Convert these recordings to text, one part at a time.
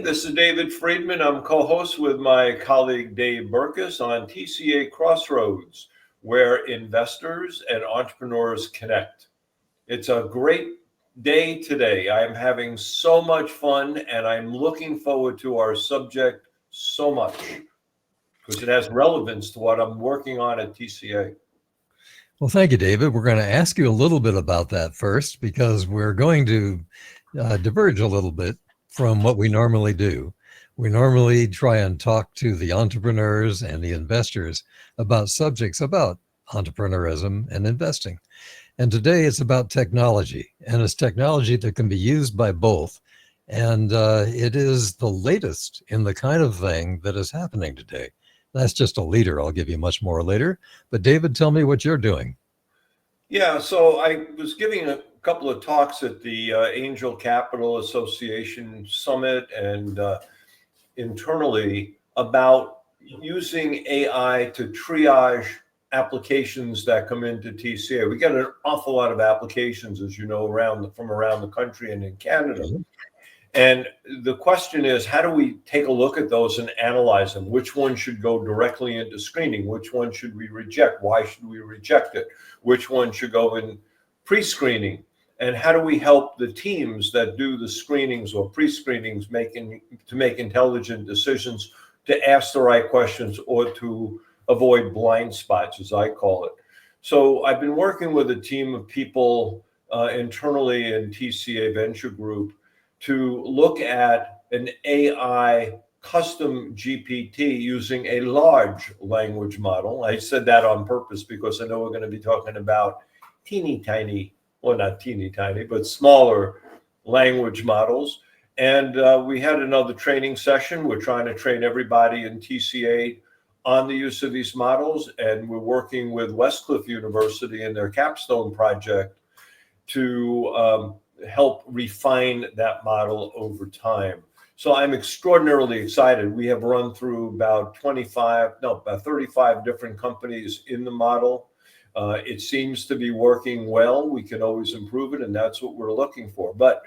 this is David Friedman. I'm co-host with my colleague Dave Berkus on TCA Crossroads, where investors and entrepreneurs connect. It's a great day today. I'm having so much fun, and I'm looking forward to our subject so much because it has relevance to what I'm working on at TCA. Well, thank you, David. We're going to ask you a little bit about that first, because we're going to diverge a little bit from what we normally do. We normally try and talk to the entrepreneurs and the investors about subjects about entrepreneurism and investing. And today it's about technology, and it's technology that can be used by both. And it is the latest in the kind of thing that is happening today. That's just a leader. I'll give you much more later. But David, tell me what you're doing. Yeah, so I was giving a couple of talks at the Angel Capital Association Summit and internally about using AI to triage applications that come into TCA. We get an awful lot of applications, as you know, from around the country and in Canada. Mm-hmm. And the question is, how do we take a look at those and analyze them? Which one should go directly into screening? Which one should we reject? Why should we reject it? Which one should go in pre-screening? And how do we help the teams that do the screenings or pre-screenings to make intelligent decisions, to ask the right questions, or to avoid blind spots, as I call it? So I've been working with a team of people internally in TCA Venture Group to look at an AI custom GPT using a large language model. I said that on purpose because I know we're going to be talking about teeny tiny, well, not teeny tiny, but smaller language models. And we had another training session. We're trying to train everybody in TCA on the use of these models. And we're working with Westcliff University in their capstone project to help refine that model over time. So I'm extraordinarily excited. We have run through about 35 different companies in the model. It seems to be working well. We can always improve it, and that's what we're looking for. But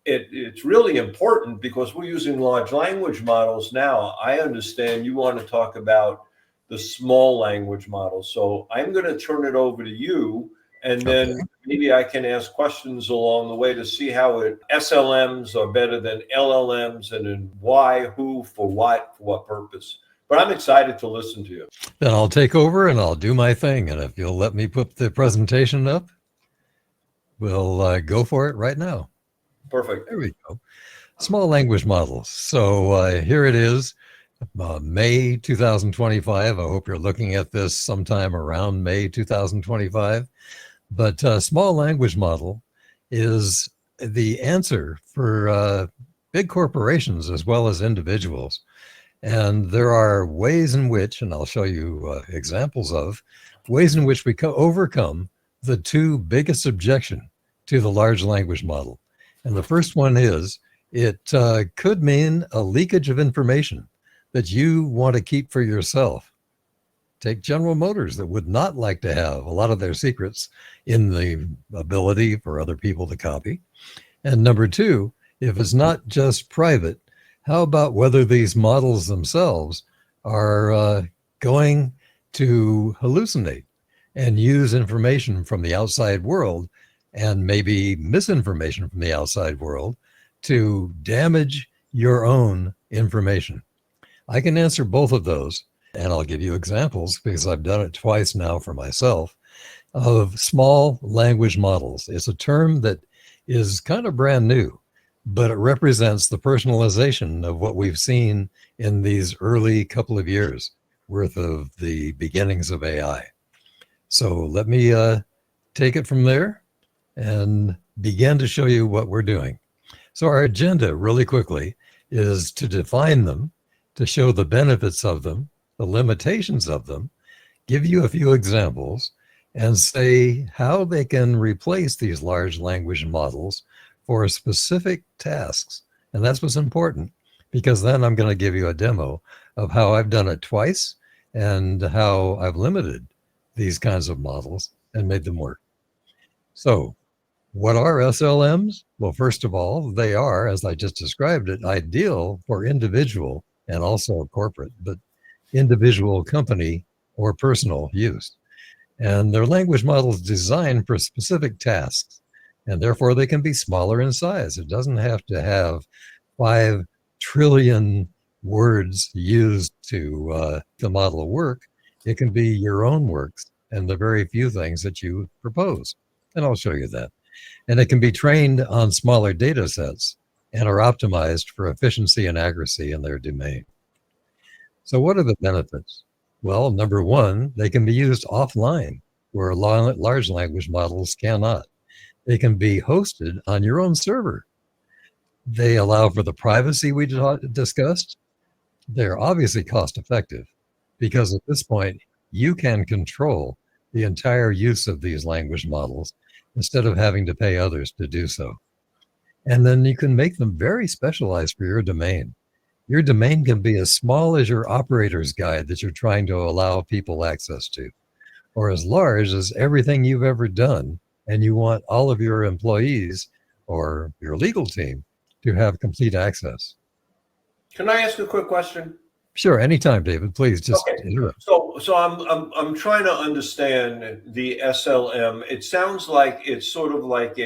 it's really important because we're using large language models now. I understand you want to talk about the small language models. So I'm going to turn it over to you, and then maybe I can ask questions along the way to see how SLMs are better than LLMs, and then why, who, for what purpose. But I'm excited to listen to you. Then I'll take over and I'll do my thing. And if you'll let me put the presentation up, we'll go for it right now. Perfect. There we go. Small language models. So here it is, May 2025. I hope you're looking at this sometime around May 2025. But small language model is the answer for big corporations as well as individuals. And there are ways in which, and I'll show you examples of, ways in which we overcome the two biggest objections to the large language model. And the first one is it could mean a leakage of information that you want to keep for yourself. Take General Motors, that would not like to have a lot of their secrets in the ability for other people to copy. And number two, if it's not just private, how about whether these models themselves are going to hallucinate and use information from the outside world and maybe misinformation from the outside world to damage your own information? I can answer both of those. And I'll give you examples because I've done it twice now for myself, of small language models. It's a term that is kind of brand new, but it represents the personalization of what we've seen in these early couple of years worth of the beginnings of AI. So let me take it from there and begin to show you what we're doing. So our agenda really quickly is to define them, to show the benefits of them, the limitations of them, give you a few examples, and say how they can replace these large language models for specific tasks. And that's what's important, because then I'm going to give you a demo of how I've done it twice and how I've limited these kinds of models and made them work. So What are SLMs? Well, first of all, they are, as I just described it, ideal for individual and also corporate, but individual company or personal use. And they're language models designed for specific tasks, and therefore they can be smaller in size. It doesn't have to have 5 trillion words used to the model work. It can be your own works and the very few things that you propose. And I'll show you that. And it can be trained on smaller data sets and are optimized for efficiency and accuracy in their domain. So what are the benefits? Well, number one, they can be used offline where large language models cannot. They can be hosted on your own server. They allow for the privacy we discussed. They're obviously cost effective because at this point, you can control the entire use of these language models instead of having to pay others to do so. And then you can make them very specialized for your domain. Your domain can be as small as your operator's guide that you're trying to allow people access to, or as large as everything you've ever done, and you want all of your employees or your legal team to have complete access. Can I ask a quick question? Sure, anytime, David. Please just interrupt. So I'm trying to understand the SLM. It sounds like it's sort of like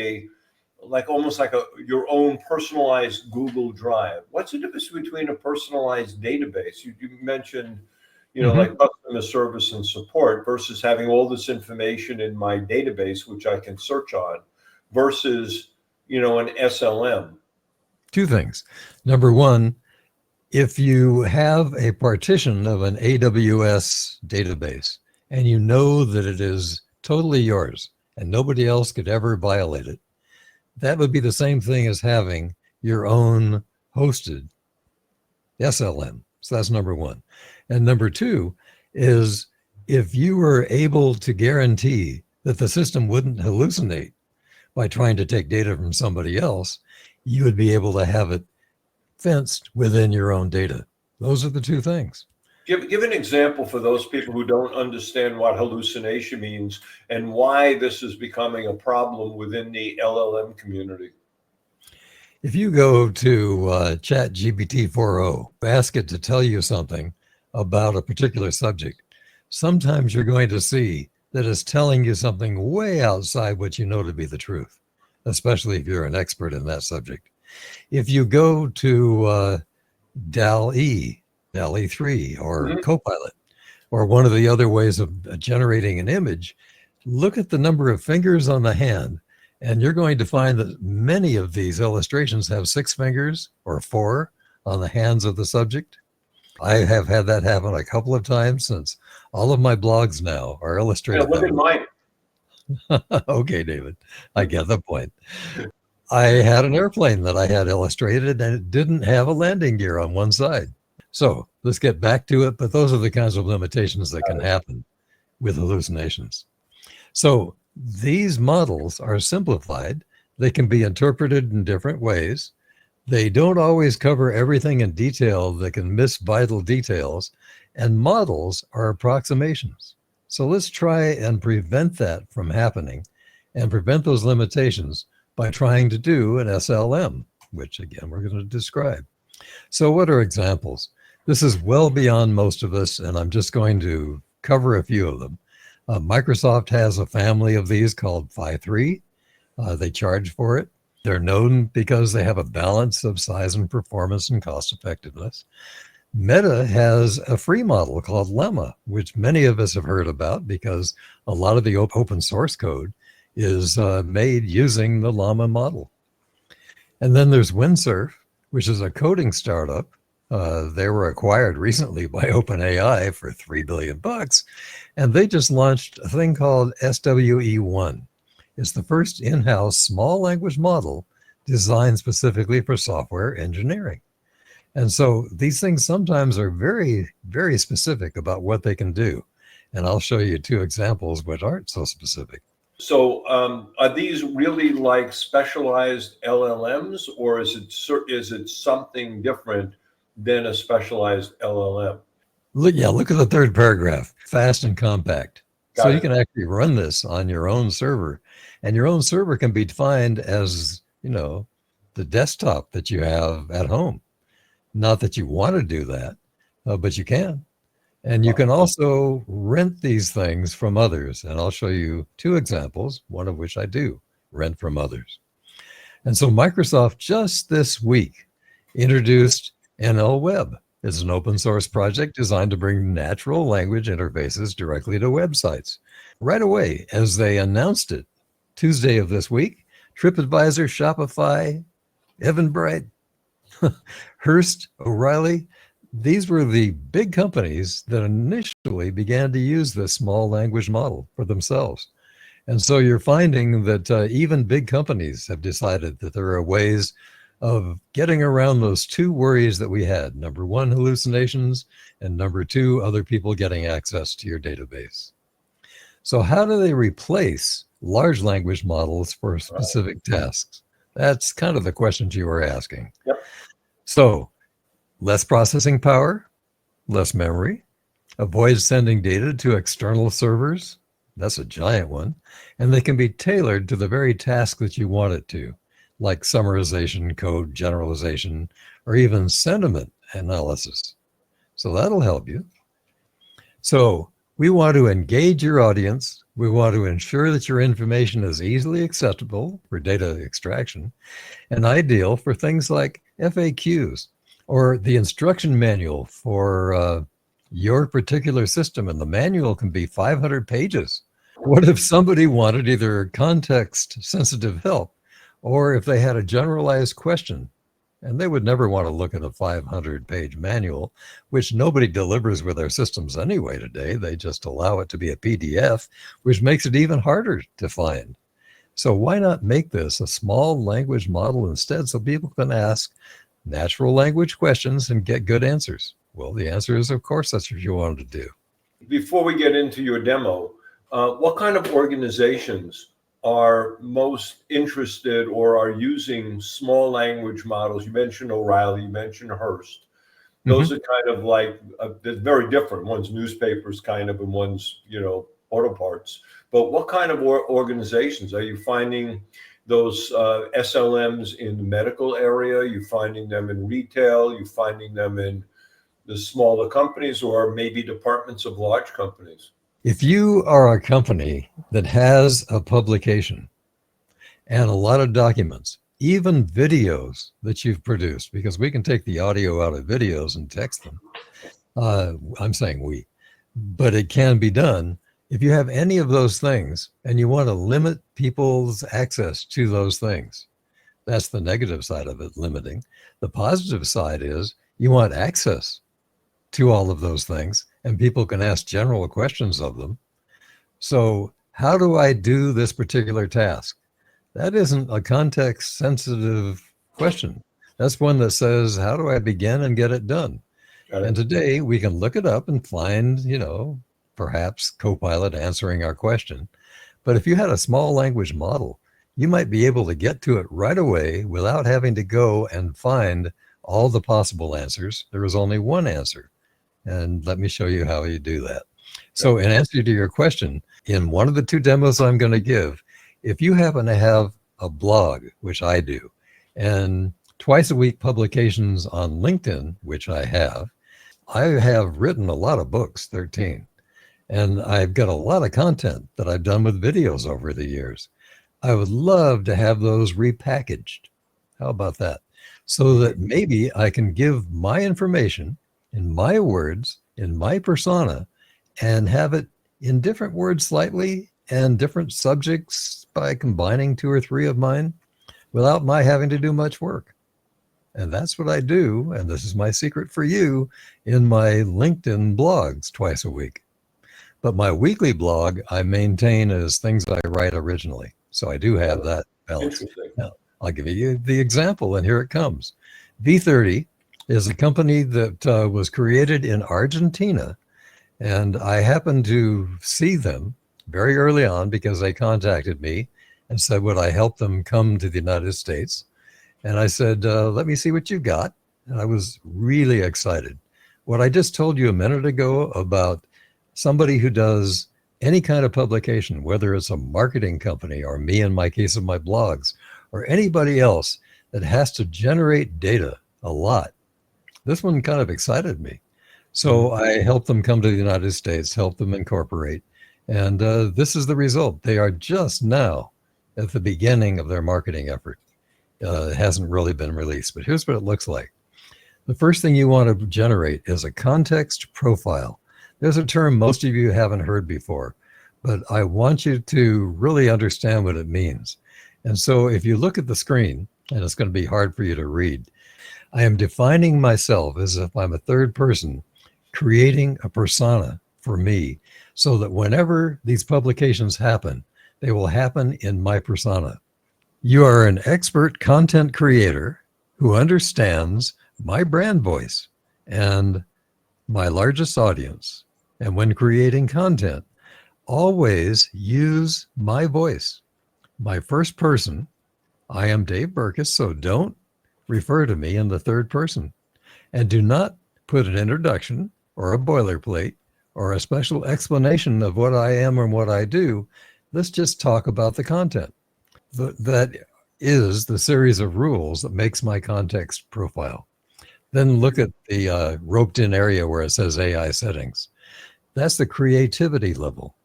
almost like your own personalized Google Drive. What's the difference between a personalized database? You mentioned, like customer service and support versus having all this information in my database, which I can search on, versus, an SLM. Two things. Number one, if you have a partition of an AWS database and you know that it is totally yours and nobody else could ever violate it, that would be the same thing as having your own hosted SLM. So that's number one. And number two is if you were able to guarantee that the system wouldn't hallucinate by trying to take data from somebody else, you would be able to have it fenced within your own data. Those are the two things. Give an example for those people who don't understand what hallucination means and why this is becoming a problem within the LLM community. If you go to Chat GPT-4o, ask it to tell you something about a particular subject, sometimes you're going to see that it's telling you something way outside what you know to be the truth, especially if you're an expert in that subject. If you go to DALL-E 3, or Copilot, or one of the other ways of generating an image, look at the number of fingers on the hand, and you're going to find that many of these illustrations have 6 fingers or 4 on the hands of the subject. I have had that happen a couple of times since all of my blogs now are illustrated. Yeah, look at mine. Okay, David, I get the point. I had an airplane that I had illustrated and it didn't have a landing gear on one side. So let's get back to it. But those are the kinds of limitations that can happen with hallucinations. So these models are simplified. They can be interpreted in different ways. They don't always cover everything in detail. They can miss vital details. And models are approximations. So let's try and prevent that from happening and prevent those limitations by trying to do an SLM, which again, we're going to describe. So what are examples? This is well beyond most of us, and I'm just going to cover a few of them. Microsoft has a family of these called Phi-3. They charge for it. They're known because they have a balance of size and performance and cost effectiveness. Meta has a free model called Lemma, which many of us have heard about because a lot of the open source code is made using the Llama model. And then there's Windsurf, which is a coding startup. They were acquired recently by OpenAI for $3 billion, and they just launched a thing called SWE1. It's the first in-house small language model designed specifically for software engineering. And so these things sometimes are very, very specific about what they can do. And I'll show you 2 examples which aren't so specific. So are these really like specialized LLMs, or is it something different than a specialized LLM? Look at the third paragraph, fast and compact. So Got you it. can actually run this on your own server, and your own server can be defined as, the desktop that you have at home. Not that you want to do that, but you can. And you can also rent these things from others. And I'll show you two examples, one of which I do rent from others. And so Microsoft just this week introduced NL Web. It's an open source project designed to bring natural language interfaces directly to websites. Right away, as they announced it, Tuesday of this week, TripAdvisor, Shopify, Eventbrite, Hearst, O'Reilly, these were the big companies that initially began to use this small language model for themselves. And so you're finding that even big companies have decided that there are ways of getting around those two worries that we had. Number one, hallucinations, and number two, other people getting access to your database. So how do they replace large language models for specific tasks? That's kind of the questions you were asking. Yep. So less processing power, less memory, avoid sending data to external servers. That's a giant one. And they can be tailored to the very task that you want it to, like summarization, code generalization, or even sentiment analysis. So that'll help you. So we want to engage your audience. We want to ensure that your information is easily accessible for data extraction and ideal for things like FAQs or the instruction manual for your particular system. And the manual can be 500 pages. What if somebody wanted either context sensitive help or if they had a generalized question? And they would never want to look at a 500-page manual, which nobody delivers with their systems anyway today. They just allow it to be a PDF, which makes it even harder to find. So why not make this a small language model instead so people can ask natural language questions and get good answers? Well, the answer is, of course, that's what you wanted to do. Before we get into your demo, what kind of organizations are most interested or are using small language models? You mentioned O'Reilly, you mentioned Hearst. Those are kind of like, they're very different. One's newspapers kind of, and one's, auto parts. But what kind of organizations? Are you finding those SLMs in the medical area? You finding them in retail? You finding them in the smaller companies or maybe departments of large companies? If you are a company that has a publication and a lot of documents, even videos that you've produced, because we can take the audio out of videos and text them. I'm saying we, but it can be done. If you have any of those things and you want to limit people's access to those things, that's the negative side of it, limiting. The positive side is you want access to all of those things and people can ask general questions of them. So how do I do this particular task? That isn't a context sensitive question. That's one that says, how do I begin and get it done? And today we can look it up and find, perhaps Copilot answering our question. But if you had a small language model, you might be able to get to it right away without having to go and find all the possible answers. There is only one answer. And let me show you how you do that. So in answer to your question, in one of the two demos I'm going to give, if you happen to have a blog, which I do, and twice a week publications on LinkedIn, which I have written a lot of books, 13, and I've got a lot of content that I've done with videos over the years. I would love to have those repackaged. How about that? So that maybe I can give my information in my words, in my persona, and have it in different words slightly and different subjects by combining two or three of mine without my having to do much work. And that's what I do. And this is my secret for you in my LinkedIn blogs twice a week. But my weekly blog, I maintain as things I write originally. So I do have that balance. Now, I'll give you the example, and here it comes. V30 is a company that was created in Argentina. And I happened to see them very early on because they contacted me and said, would I help them come to the United States? And I said, let me see what you've got. And I was really excited. What I just told you a minute ago about somebody who does any kind of publication, whether it's a marketing company or me in my case of my blogs, or anybody else that has to generate data a lot. This one kind of excited me. So I helped them come to the United States, helped them incorporate. And this is the result. They are just now at the beginning of their marketing effort. It hasn't really been released, but here's what it looks like. The first thing you want to generate is a context profile. There's a term most of you haven't heard before, but I want you to really understand what it means. And so if you look at the screen, and it's going to be hard for you to read, I am defining myself as if I'm a third person, creating a persona for me, so that whenever these publications happen, they will happen in my persona. You are an expert content creator who understands my brand voice and my largest audience. And when creating content, always use my voice, my first person. I am Dave Berkus, so don't refer to me in the third person. And do not put an introduction or a boilerplate or a special explanation of what I am and what I do. Let's just talk about the content. That is the series of rules that makes my context profile. Then look at the roped in area where it says AI settings. That's the creativity level.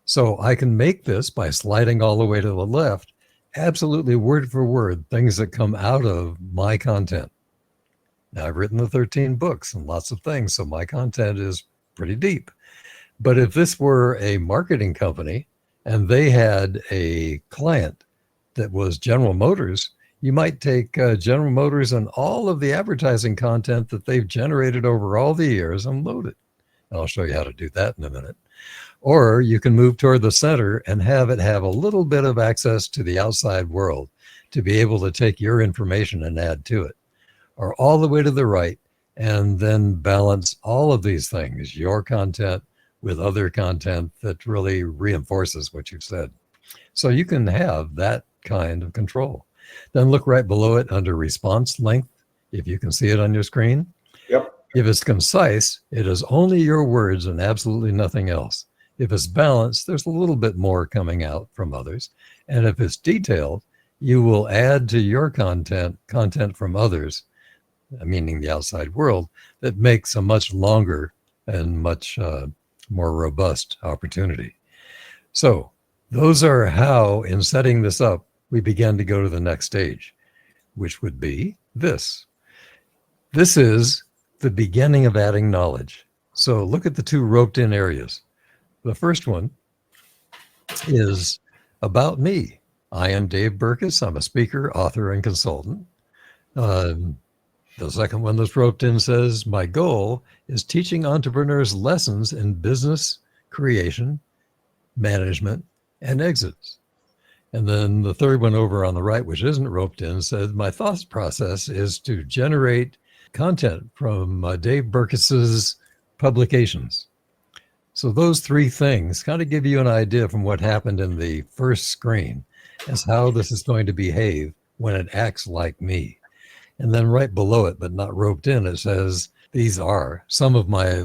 So I can make this by sliding all the way to the left, absolutely word for word, things that come out of my content. Now, I've written the 13 books and lots of things, so my content is pretty deep. But if this were a marketing company and they had a client that was General Motors, you might take General Motors and all of the advertising content that they've generated over all the years and load it. And I'll show you how to do that in a minute. Or you can move toward the center and have it have a little bit of access to the outside world to be able to take your information and add to it. Or all the way to the right, and then balance all of these things, your content with other content that really reinforces what you've said. So you can have that kind of control. Then look right below it under response length, if you can see it on your screen. Yep. If it's concise, it is only your words and absolutely nothing else. If it's balanced, there's a little bit more coming out from others. And if it's detailed, you will add to your content from others, meaning the outside world, that makes a much longer and much more robust opportunity. So those are how, in setting this up, we began to go to the next stage, which would be this. This is the beginning of adding knowledge. So look at the two roped in areas. The first one is about me. I am Dave Berkus. I'm a speaker, author, and consultant. The second one that's roped in says, my goal is teaching entrepreneurs lessons in business creation, management, and exits. And then the third one over on the right, which isn't roped in, says, my thought process is to generate content from Dave Berkus's publications. So those three things kind of give you an idea from what happened in the first screen as how this is going to behave when it acts like me. And then right below it, but not roped in, it says, these are some of my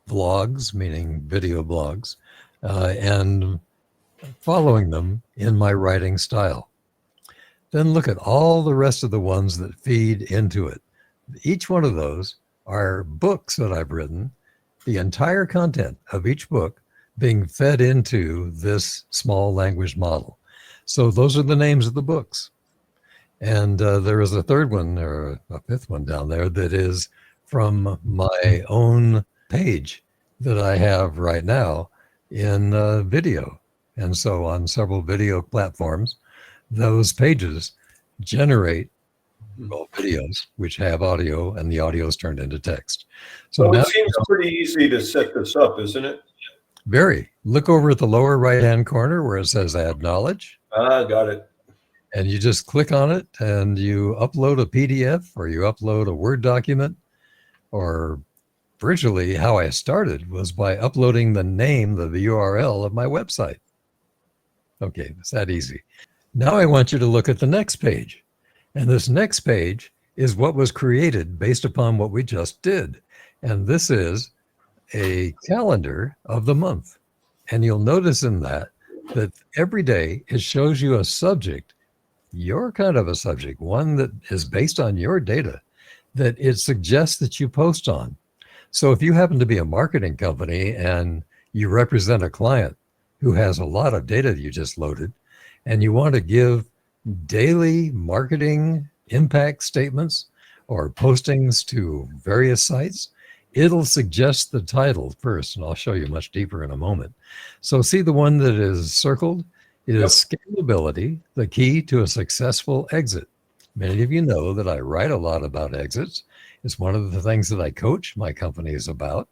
vlogs, meaning video blogs, and following them in my writing style. Then look at all the rest of the ones that feed into it. Each one of those are books that I've written, the entire content of each book being fed into this small language model. So those are the names of the books. And there is a third one or a fifth one down there that is from my own page that I have right now in video. And so on several video platforms, those pages generate videos which have audio, and the audio is turned into text. So Well, now it seems pretty easy to set this up, isn't it? very. Look over at the lower right-hand corner where it says add knowledge. Got it. And you just click on it and you upload a PDF or you upload a Word document. Or virtually how I started was by uploading the name of the URL of my website. Okay, it's that easy. Now I want you to look at the next page. And this next page is what was created based upon what we just did. And this is a calendar of the month. And you'll notice in that every day it shows you a subject, your kind of a subject, one that is based on your data, that it suggests that you post on. So if you happen to be a marketing company and you represent a client who has a lot of data that you just loaded, and you want to give daily marketing impact statements or postings to various sites, it'll suggest the title first, and I'll show you much deeper in a moment. So see the one that is circled? It is scalability, the key to a successful exit. Many of you know that I write a lot about exits. It's one of the things that I coach my companies about.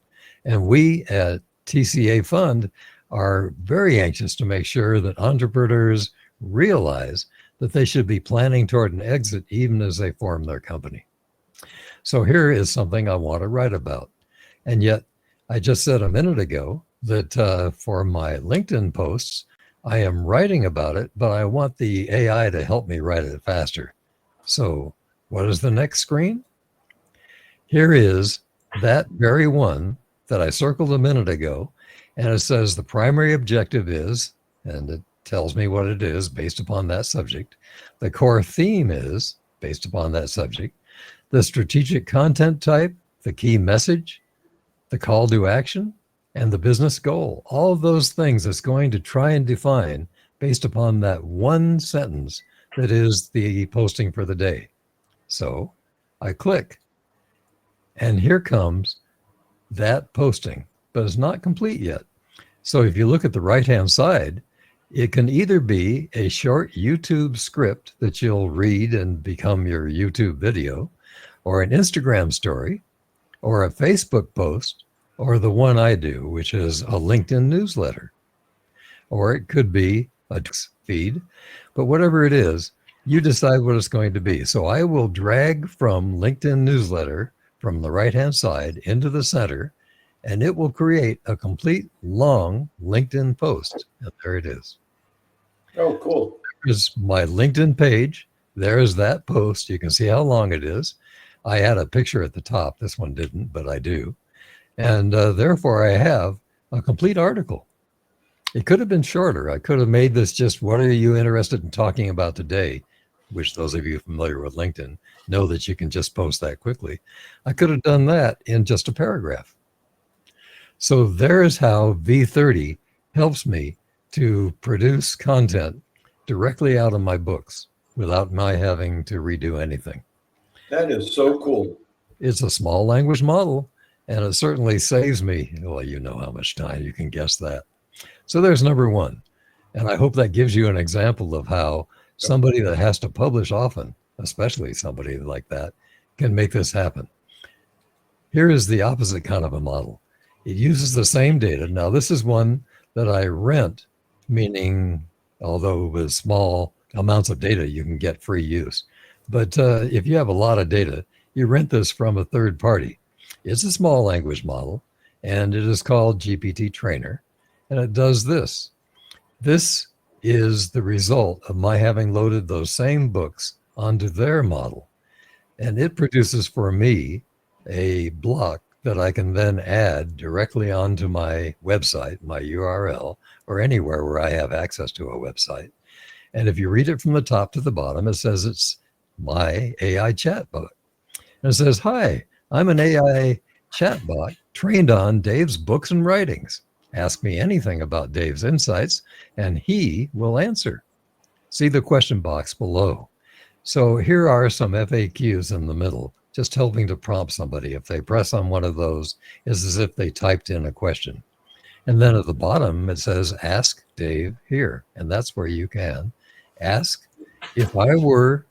And we at TCA Fund are very anxious to make sure that entrepreneurs realize that they should be planning toward an exit even as they form their company. So here is something I want to write about. And yet I just said a minute ago that for my LinkedIn posts, I am writing about it, but I want the AI to help me write it faster. So what is the next screen? Here is that very one that I circled a minute ago. And it says the primary objective is, and it tells me what it is based upon that subject. The core theme is based upon that subject. The strategic content type, the key message, the call to action, and the business goal. All of those things it's going to try and define based upon that one sentence that is the posting for the day. So I click, and here comes that posting, but it's not complete yet. So if you look at the right-hand side, it can either be a short YouTube script that you'll read and become your YouTube video, or an Instagram story, or a Facebook post, or the one I do, which is a LinkedIn newsletter. Or it could be a feed, but whatever it is, you decide what it's going to be. So I will drag from LinkedIn newsletter from the right-hand side into the center, and it will create a complete long LinkedIn post. And there it is. Oh, cool. Here's my LinkedIn page. There's that post. You can see how long it is. I had a picture at the top. This one didn't, but I do. And therefore, I have a complete article. It could have been shorter. I could have made this just, what are you interested in talking about today? Which those of you familiar with LinkedIn know that you can just post that quickly. I could have done that in just a paragraph. So there's how V30 helps me to produce content directly out of my books without my having to redo anything. That is so cool. It's a small language model, and it certainly saves me, well, you know how much time, you can guess that. So there's number one. And I hope that gives you an example of how somebody that has to publish often, especially somebody like that, can make this happen. Here is the opposite kind of a model. It uses the same data. Now, this is one that I rent, meaning although with small amounts of data, you can get free use. But if you have a lot of data, you rent this from a third party. It's a small language model, and it is called GPT-Trainer, and it does this. This is the result of my having loaded those same books onto their model, and it produces for me a block that I can then add directly onto my website, my URL, or anywhere where I have access to a website. And if you read it from the top to the bottom, it says it's my AI chatbot. And it says, hi, I'm an AI chatbot trained on Dave's books and writings. Ask me anything about Dave's insights, and he will answer. See the question box below. So here are some FAQs in the middle, just helping to prompt somebody. If they press on one of those, it's as if they typed in a question. And then at the bottom, it says, ask Dave here. And that's where you can ask. If I were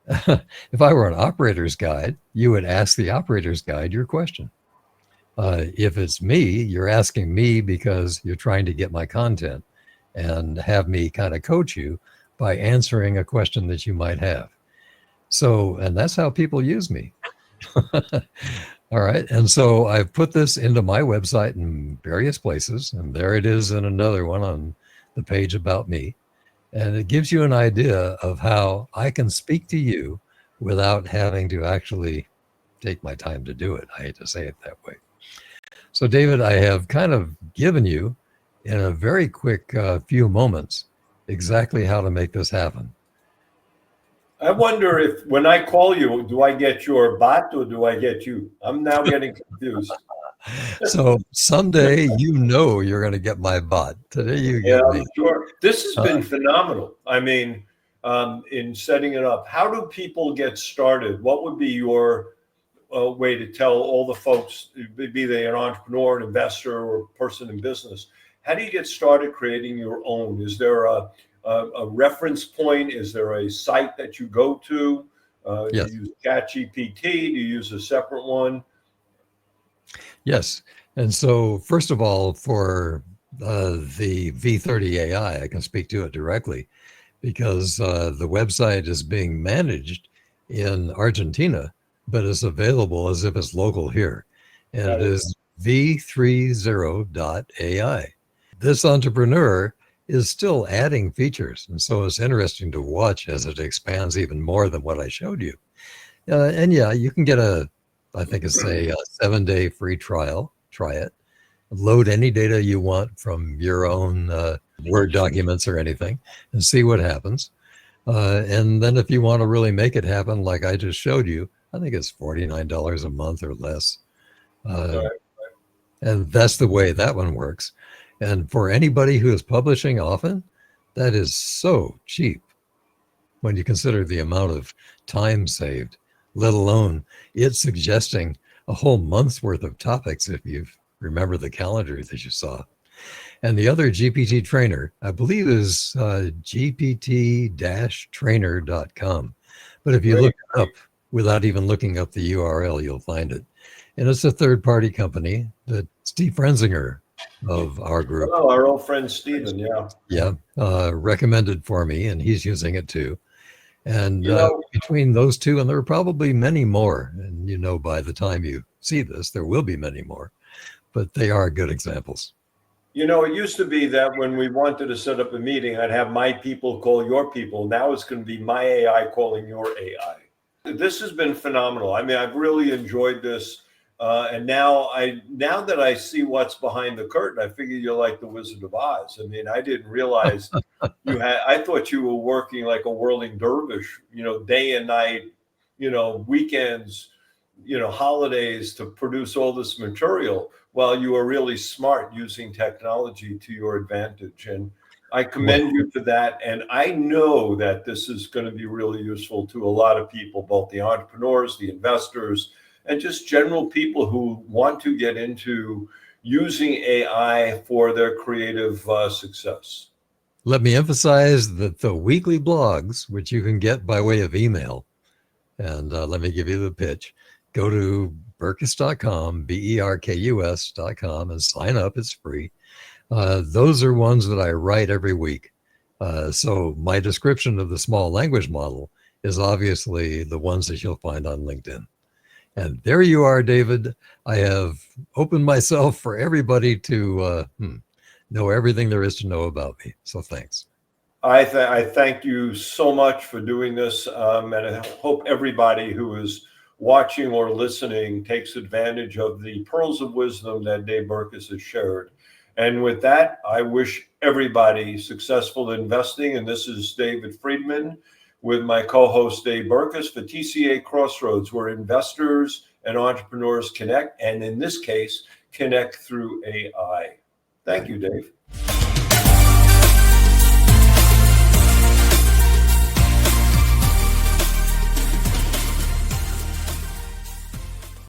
an operator's guide, you would ask the operator's guide your question. If it's me, you're asking me because you're trying to get my content and have me kind of coach you by answering a question that you might have. So, and that's how people use me. All right. And so I've put this into my website in various places, and there it is in another one on the page about me. And it gives you an idea of how I can speak to you without having to actually take my time to do it. I hate to say it that way. So David, I have kind of given you in a very quick few moments exactly how to make this happen. I wonder if when I call you, do I get your bot or do I get you? I'm now getting confused. So someday you're going to get my bot. Today you Yeah, get I'm me. sure. This has Uh, been phenomenal. I mean, in setting it up, how do people get started? What would be your way to tell all the folks, be they an entrepreneur, an investor, or person in business? How do you get started creating your own? Is there a reference point? Is there a site that you go to? You yes, use ChatGPT? Do you use a separate one? yes. And so, first of all, for the V30 AI, I can speak to it directly because the website is being managed in Argentina, but is available as if it's local here. And it Got it. is V30.ai. This entrepreneur is still adding features. And so it's interesting to watch as it expands even more than what I showed you. And yeah, you can get I think it's a 7-day free trial. Try it. Load any data you want from your own Word documents or anything and see what happens. And then if you want to really make it happen, like I just showed you, I think it's $49 a month or less. Uh, Right. and that's the way that one works. And for anybody who is publishing often, that is so cheap when you consider the amount of time saved, let alone it suggesting a whole month's worth of topics if you remember the calendar that you saw. And the other GPT trainer, I believe, is gpt-trainer.com. But if you Great. look it up without even looking up the URL, you'll find it. And it's a third-party company that Steve Frenzinger of our group, Oh, our old friend Steven. Yeah. yeah, recommended for me, and he's using it too. And You know, between those two, and there are probably many more, and by the time you see this, there will be many more, but they are good examples. it used to be that when we wanted to set up a meeting, I'd have my people call your people. Now it's going to be my AI calling your AI. This has been phenomenal. I mean, I've really enjoyed this. And now that I see what's behind the curtain, I figure you're like the Wizard of Oz. I mean, I didn't realize I thought you were working like a whirling dervish, day and night, weekends, holidays to produce all this material while you are really smart using technology to your advantage. And I Well, commend you for that. And I know that this is going to be really useful to a lot of people, both the entrepreneurs, the investors, and just general people who want to get into using AI for their creative success. let me emphasize that the weekly blogs, which you can get by way of email, and let me give you the pitch. Go to Berkus.com, Berkus.com, and sign up. It's free. Those are ones that I write every week. So my description of the small language model is obviously the ones that you'll find on LinkedIn. And there you are, David. I have opened myself for everybody to know everything there is to know about me. So thanks. I thank you so much for doing this, and I hope everybody who is watching or listening takes advantage of the pearls of wisdom that Dave Berkus has shared. And with that, I wish everybody successful investing. And this is David Friedman with my co-host Dave Berkus for TCA Crossroads, where investors and entrepreneurs connect, and in this case, connect through AI. Thank you, Dave.